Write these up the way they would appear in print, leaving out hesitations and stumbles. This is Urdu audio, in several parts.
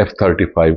F-35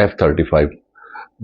F-35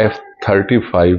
F-35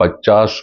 50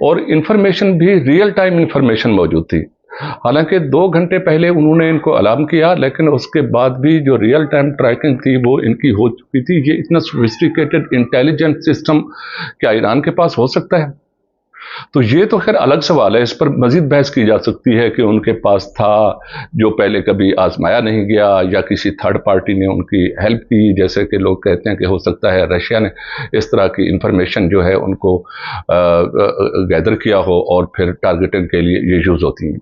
اور انفارمیشن بھی ریئل ٹائم انفارمیشن موجود تھی. حالانکہ 2 گھنٹے پہلے انہوں نے ان کو الارم کیا، لیکن اس کے بعد بھی جو ریئل ٹائم ٹریکنگ تھی وہ ان کی ہو چکی تھی. یہ اتنا سوفسٹیکیٹڈ انٹیلیجنٹ سسٹم کیا ایران کے پاس ہو سکتا ہے؟ تو یہ تو خیر الگ سوال ہے، اس پر مزید بحث کی جا سکتی ہے کہ ان کے پاس تھا جو پہلے کبھی آزمایا نہیں گیا، یا کسی تھرڈ پارٹی نے ان کی ہیلپ کی، جیسے کہ لوگ کہتے ہیں کہ ہو سکتا ہے رشیا نے اس طرح کی انفارمیشن جو ہے ان کو گیدر کیا ہو اور پھر ٹارگیٹنگ کے لیے یہ یوز ہوتی ہیں.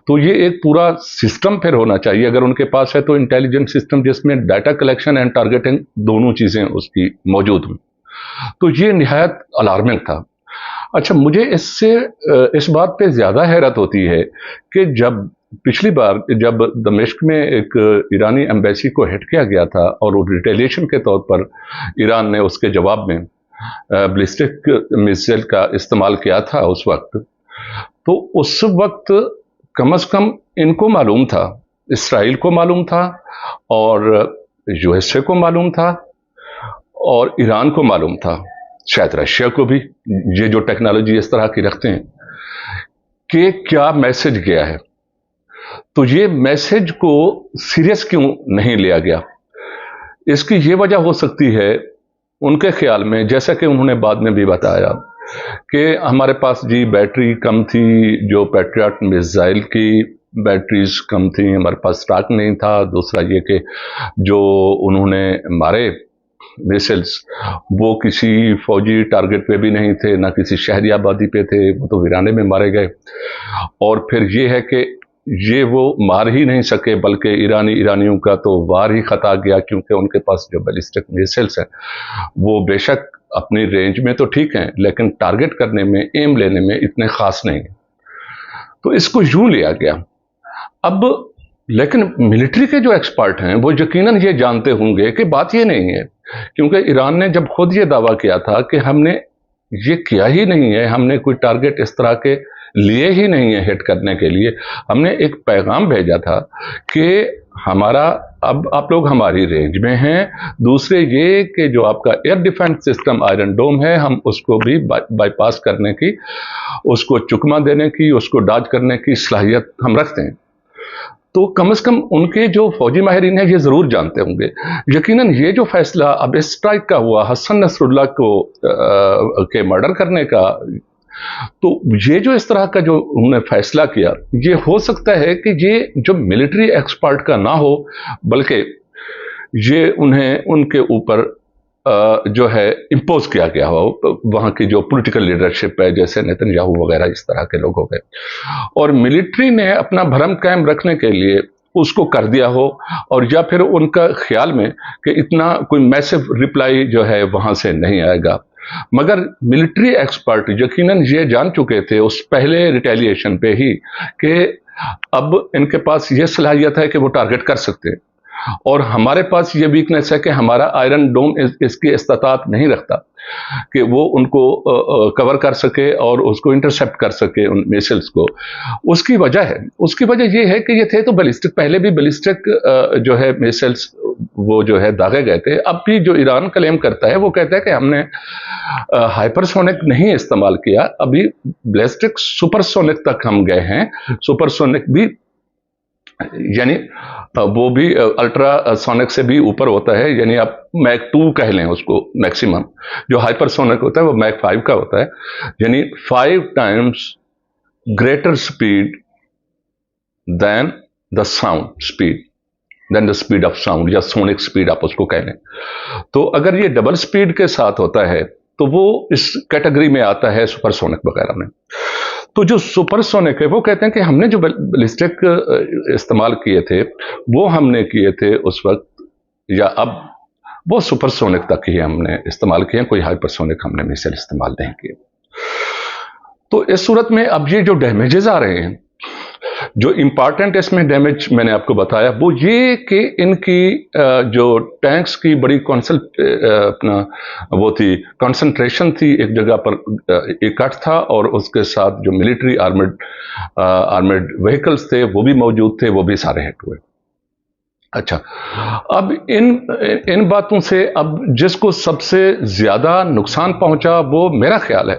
تو یہ ایک پورا سسٹم پھر ہونا چاہیے اگر ان کے پاس ہے، تو انٹیلیجنٹ سسٹم جس میں ڈیٹا کلیکشن اینڈ ٹارگیٹنگ دونوں چیزیں اس کی موجود ہوں. تو یہ نہایت الارمنگ تھا. اچھا، مجھے اس بات پہ زیادہ حیرت ہوتی ہے کہ جب پچھلی بار جب دمشق میں ایک ایرانی ایمبیسی کو ہٹ کیا گیا تھا اور ریٹیلیشن کے طور پر ایران نے اس کے جواب میں بلسٹک میزائل کا استعمال کیا تھا اس وقت، تو اس وقت کم از کم ان کو معلوم تھا، اسرائیل کو معلوم تھا اور یو ایس اے کو معلوم تھا اور ایران کو معلوم تھا، شاید رشیا کو بھی، یہ جو ٹیکنالوجی اس طرح کی رکھتے ہیں، کہ کیا میسج گیا ہے. تو یہ میسج کو سیریس کیوں نہیں لیا گیا؟ اس کی یہ وجہ ہو سکتی ہے ان کے خیال میں، جیسا کہ انہوں نے بعد میں بھی بتایا، کہ ہمارے پاس جی بیٹری کم تھی، جو پیٹریاٹ میزائل کی بیٹریز کم تھیں، ہمارے پاس سٹاک نہیں تھا. دوسرا یہ کہ جو انہوں نے مارے میسلز وہ کسی فوجی ٹارگٹ پہ بھی نہیں تھے، نہ کسی شہری آبادی پہ تھے، وہ تو ویرانے میں مارے گئے. اور پھر یہ ہے کہ یہ وہ مار ہی نہیں سکے، بلکہ ایرانیوں کا تو وار ہی خطا گیا، کیونکہ ان کے پاس جو بیلسٹک میسلز ہیں وہ بے شک اپنی رینج میں تو ٹھیک ہیں، لیکن ٹارگٹ کرنے میں، ایم لینے میں اتنے خاص نہیں ہیں. تو اس کو یوں لیا گیا. اب لیکن ملٹری کے جو ایکسپرٹ ہیں وہ یقیناً یہ جانتے ہوں گے کہ بات یہ نہیں ہے، کیونکہ ایران نے جب خود یہ دعویٰ کیا تھا کہ ہم نے یہ کیا ہی نہیں ہے، ہم نے کوئی ٹارگٹ اس طرح کے لیے ہی نہیں ہے ہٹ کرنے کے لیے، ہم نے ایک پیغام بھیجا تھا کہ ہمارا اب آپ لوگ ہماری رینج میں ہیں. دوسرے یہ کہ جو آپ کا year defence system Iron Dome ہے، ہم اس کو بھی بائی پاس کرنے کی، اس کو چکما دینے کی، اس کو ڈاج کرنے کی صلاحیت ہم رکھتے ہیں. تو کم از کم ان کے جو فوجی ماہرین ہیں یہ ضرور جانتے ہوں گے. یقیناً یہ جو فیصلہ اب اسٹرائک کا ہوا حسن نصر اللہ کو کے مرڈر کرنے کا، تو یہ جو اس طرح کا جو انہوں نے فیصلہ کیا، یہ ہو سکتا ہے کہ یہ جو ملٹری ایکسپرٹ کا نہ ہو، بلکہ یہ انہیں ان کے اوپر جو ہے امپوز کیا گیا ہو، وہاں کی جو پولیٹیکل لیڈرشپ ہے جیسے نیتن یاہو وغیرہ اس طرح کے لوگ ہو گئے، اور ملٹری نے اپنا بھرم قائم رکھنے کے لیے اس کو کر دیا ہو، اور یا پھر ان کا خیال میں کہ اتنا کوئی میسو ریپلائی جو ہے وہاں سے نہیں آئے گا. مگر ملٹری ایکسپرٹ یقیناً یہ جان چکے تھے اس پہلے ریٹیلیشن پہ ہی کہ اب ان کے پاس یہ صلاحیت ہے کہ وہ ٹارگٹ کر سکتے ہیں، اور ہمارے پاس یہ ویکنیس ہے کہ ہمارا آئرن ڈوم اس کی استطاعت نہیں رکھتا کہ وہ ان کو کور کر سکے اور اس کو انٹرسپٹ کر سکے ان میسلز کو. اس کی وجہ یہ ہے کہ یہ تھے تو بیلسٹک، پہلے بھی بیلسٹک جو ہے میسلز وہ جو ہے داغے گئے تھے. اب بھی جو ایران کلیم کرتا ہے وہ کہتا ہے کہ ہم نے ہائپرسونک نہیں استعمال کیا، ابھی بیلسٹک سپرسونک تک ہم گئے ہیں. سپرسونک بھی یعنی وہ بھی الٹرا سونک سے بھی اوپر ہوتا ہے، یعنی آپ میک 2 کہہ لیں اس کو میکسیمم. جو ہائپر سونک ہوتا ہے وہ میک 5 کا ہوتا ہے، یعنی 5 times greater speed than the sound speed than the speed of sound، یا سونک سپیڈ آپ اس کو کہہ لیں. تو اگر یہ ڈبل سپیڈ کے ساتھ ہوتا ہے تو وہ اس کیٹیگری میں آتا ہے سپر سونک وغیرہ میں. تو جو سپر سونک ہے وہ کہتے ہیں کہ ہم نے جو بیلسٹک استعمال کیے تھے وہ ہم نے کیے تھے اس وقت، یا اب وہ سپر سونک تک ہی ہم نے استعمال کیے، کوئی ہائپر سونک ہم نے میسائل استعمال نہیں کیے. تو اس صورت میں اب یہ جو ڈیمیجز آ رہے ہیں، جو امپارٹنٹ اس میں ڈیمیج میں نے آپ کو بتایا وہ یہ کہ ان کی جو ٹینکس کی بڑی کنسنٹریشن تھی، ایک جگہ پر اکٹھ تھا، اور اس کے ساتھ جو ملٹری آرمڈ وہیکلز تھے وہ بھی موجود تھے، وہ بھی سارے ہٹ ہوئے. اچھا، اب ان باتوں سے اب جس کو سب سے زیادہ نقصان پہنچا وہ میرا خیال ہے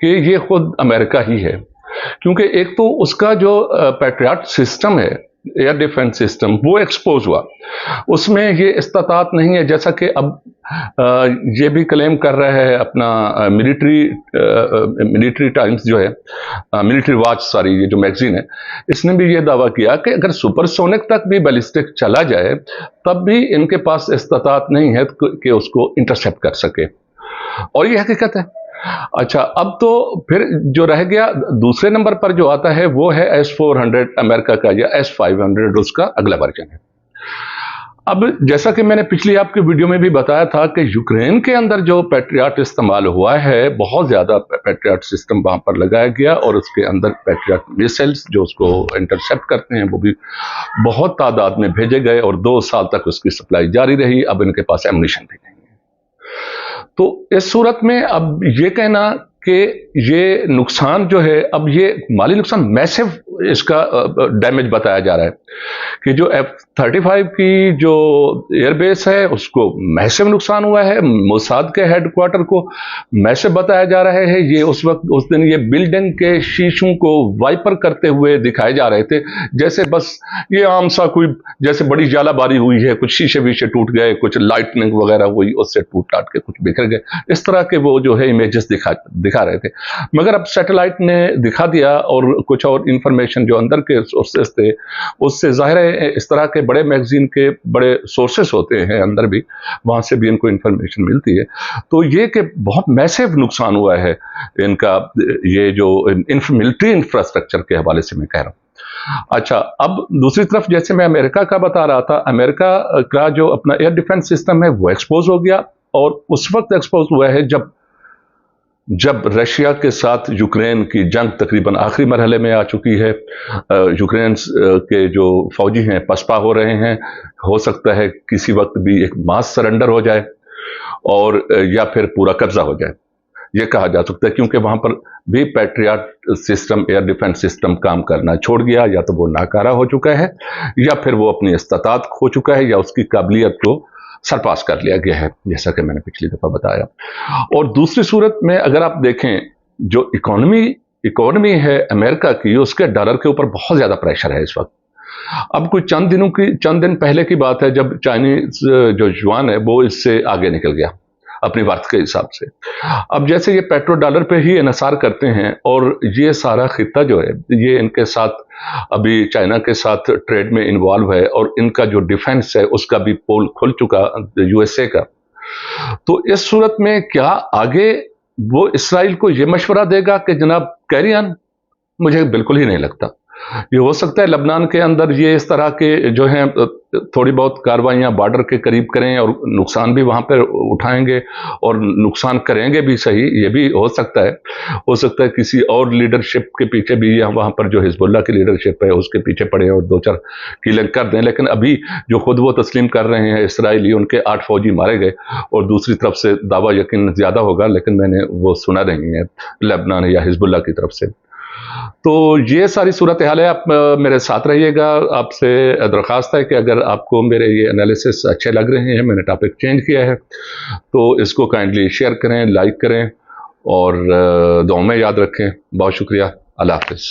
کہ یہ خود امریکہ ہی ہے، کیونکہ ایک تو اس کا جو پیٹریاٹ سسٹم ہے، ایئر ڈیفنس سسٹم، وہ ایکسپوز ہوا، اس میں یہ استطاعت نہیں ہے، جیسا کہ اب یہ بھی کلیم کر رہا ہے اپنا ملٹری ٹائمز جو ہے، ملٹری واچ سوری، یہ جو میگزین ہے، اس نے بھی یہ دعویٰ کیا کہ اگر سپر سونک تک بھی بیلسٹک چلا جائے تب بھی ان کے پاس استطاعت نہیں ہے کہ اس کو انٹرسیپٹ کر سکے، اور یہ حقیقت ہے۔ اچھا، اب تو پھر جو رہ گیا دوسرے نمبر پر جو آتا ہے وہ ہے S-400 امریکہ کا، یا S-500 اس کا اگلا ورژن ہے۔ اب جیسا کہ میں نے پچھلی آپ کی ویڈیو میں بھی بتایا تھا کہ یوکرین کے اندر جو پیٹریاٹ استعمال ہوا ہے، بہت زیادہ پیٹریاٹ سسٹم وہاں پر لگایا گیا، اور اس کے اندر پیٹریاٹ میسائلز جو اس کو انٹرسیپٹ کرتے ہیں وہ بھی بہت تعداد میں بھیجے گئے، اور 2 سال تک اس کی سپلائی جاری رہی۔ اب ان کے پاس ایمونیشن بھی نہیں ہے۔ تو اس صورت میں اب یہ کہنا کہ یہ نقصان جو ہے، اب یہ مالی نقصان میسو اس کا ڈیمیج بتایا جا رہا ہے کہ جو F-35 کی جو ایئر بیس ہے اس کو میسو نقصان ہوا ہے، موساد کے ہیڈ کوارٹر کو میسو بتایا جا رہا ہے۔ یہ اس دن یہ بلڈنگ کے شیشوں کو وائپر کرتے ہوئے دکھائے جا رہے تھے، جیسے بس یہ عام سا کوئی جیسے بڑی جالہ باری ہوئی ہے، کچھ شیشے ویشے ٹوٹ گئے، کچھ لائٹنگ وغیرہ ہوئی، اس سے ٹوٹ ٹاٹ کے کچھ بکھر گئے، اس طرح کے وہ جو ہے امیجز دکھا رہے تھے۔ مگر اب سیٹلائٹ نے دکھا دیا، اور کچھ اور انفارمیشن جو اندر کے سورسز تھے اس سے ظاہر ہے اس طرح کے بڑے میگزین کے بڑے سورسز ہوتے ہیں اندر بھی، وہاں سے بھی ان کو انفارمیشن ملتی ہے۔ تو یہ کہ بہت میسو نقصان ہوا ہے ان کا، یہ جو ملٹری انفراسٹرکچر کے حوالے سے میں کہہ رہا ہوں۔ اچھا، اب دوسری طرف جیسے میں امریکہ کا بتا رہا تھا، امریکہ کا جو اپنا ایئر ڈیفنس سسٹم ہے وہ ایکسپوز ہو گیا، اور اس وقت ایکسپوز ہوا ہے جب رشیا کے ساتھ یوکرین کی جنگ تقریباً آخری مرحلے میں آ چکی ہے۔ یوکرین کے جو فوجی ہیں پسپا ہو رہے ہیں، ہو سکتا ہے کسی وقت بھی ایک ماس سرنڈر ہو جائے، اور یا پھر پورا قبضہ ہو جائے، یہ کہا جا سکتا ہے، کیونکہ وہاں پر بھی Patriot system, air defence system کام کرنا چھوڑ گیا، یا تو وہ ناکارہ ہو چکا ہے، یا پھر وہ اپنی استطاعت کھو چکا ہے، یا اس کی قابلیت کو سرپاس کر لیا گیا ہے، جیسا کہ میں نے پچھلی دفعہ بتایا۔ اور دوسری صورت میں اگر آپ دیکھیں، جو اکانومی ہے امریکہ کی، اس کے ڈالر کے اوپر بہت زیادہ پریشر ہے اس وقت۔ اب کوئی چند دن پہلے کی بات ہے جب چائنیز جو یوان ہے وہ اس سے آگے نکل گیا اپنی ورتھ کے حساب سے۔ اب جیسے یہ پیٹرو ڈالر پہ ہی انحصار کرتے ہیں، اور یہ سارا خطہ جو ہے یہ ان کے ساتھ ابھی چائنا کے ساتھ ٹریڈ میں انوالو ہے، اور ان کا جو ڈیفنس ہے اس کا بھی پول کھل چکا USA کا۔ تو اس صورت میں کیا آگے وہ اسرائیل کو یہ مشورہ دے گا کہ جناب کیری آن؟ مجھے بالکل ہی نہیں لگتا۔ یہ ہو سکتا ہے لبنان کے اندر یہ اس طرح کے جو ہیں تھوڑی بہت کاروائیاں بارڈر کے قریب کریں، اور نقصان بھی وہاں پر اٹھائیں گے، اور نقصان کریں گے بھی صحیح، یہ بھی ہو سکتا ہے کسی اور لیڈرشپ کے پیچھے بھی، یا وہاں پر جو حزب اللہ کی لیڈرشپ ہے اس کے پیچھے پڑے اور 2-4 کلنگ کر دیں۔ لیکن ابھی جو خود وہ تسلیم کر رہے ہیں اسرائیلی، ان کے 8 فوجی مارے گئے، اور دوسری طرف سے دعویٰ یقین زیادہ ہوگا، لیکن میں نے وہ سنا نہیں ہے لبنان یا حزب اللہ کی طرف سے۔ تو یہ ساری صورتحال ہے۔ آپ میرے ساتھ رہیے گا۔ آپ سے درخواست ہے کہ اگر آپ کو میرے یہ انالیسس اچھے لگ رہے ہیں، میں نے ٹاپک چینج کیا ہے، تو اس کو کائنڈلی شیئر کریں، لائک کریں، اور دعاؤں میں یاد رکھیں۔ بہت شکریہ۔ اللہ حافظ۔